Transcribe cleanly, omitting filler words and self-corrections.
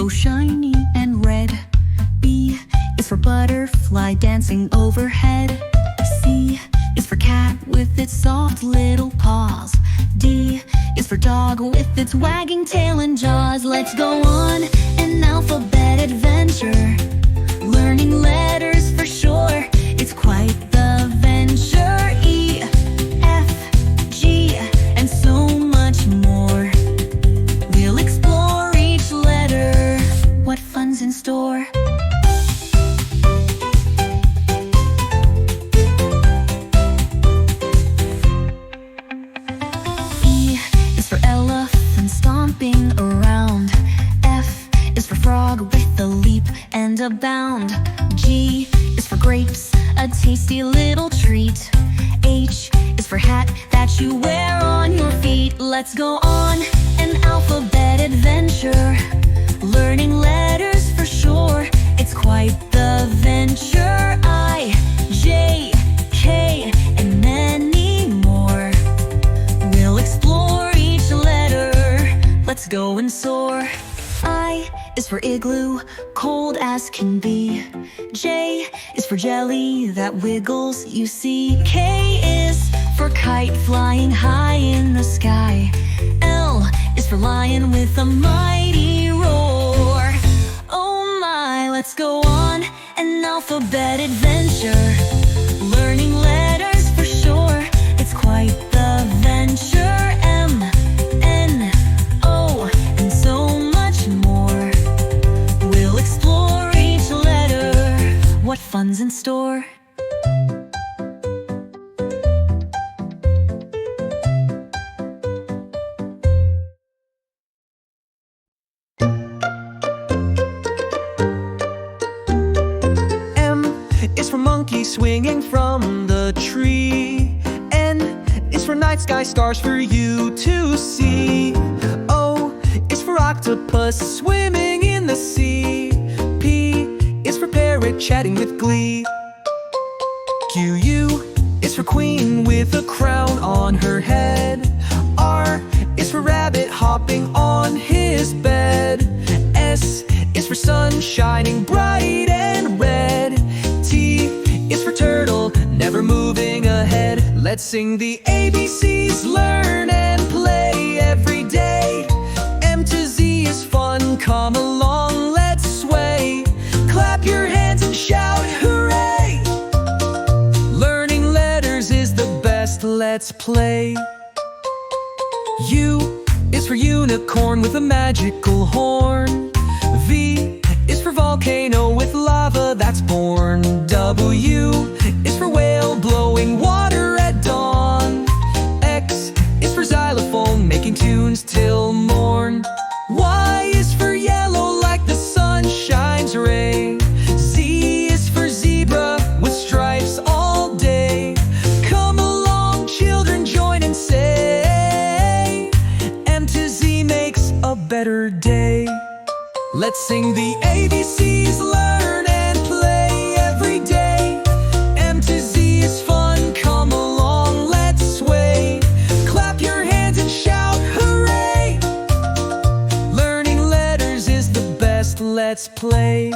so shiny and red. B is for butterfly dancing overhead. C is for cat with its soft little paws. D is for dog with its wagging tail and jaws. Let's go on an alphabet adventure, learning letters for sure. It's quite the venture. E, F, G, and so much more. We'll explore each letter. What fun's in store? E is for elephant stomping around. F is for frog with a leap and a bound. G is for grapes, a tasty little treat. H is for hat that you wear on your feet. Let's go on an alphabet adventure, learning letters for sure. It's quite the venture. I, J, K, and many more. We'll explore each letter. Let's go and soar. I is for igloo, cold as can be. J is for jelly that wiggles, you see. K is for kite flying high in the sky. L is for lion with a mighty roar. Oh my, let's go on an alphabet adventure, learning letters for sure. It's quite the venture. M, N, O, and so much more. We'll explore each letter. What fun's in store? Is for monkey swinging from the tree. N is for night sky, stars for you to see. O is for octopus swimming in the sea. P is for parrot chatting with glee. Q, U is for queen with a crown on her head. R is for rabbit hopping on his bed. S is for sun shining bright and red. T is for turtle, never moving ahead. Let's sing the ABCs, learn and play every day. M to Z is fun, come along, let's sway. Clap your hands and shout hooray! Learning letters is the best, let's play. U is for unicorn with a magical horn. V is for volcano with lava that's born. W is for whale blowing water at dawn. X is for xylophone making tunes till morn. Y is for yellow like the sunshine's ray. Z is for zebra with stripes all day. Come along children, join and say, M to Z makes a better day. Let's sing the ABCs, learn and play every day. M to Z is fun, come along, let's sway. Clap your hands and shout hooray! Learning letters is the best, let's play.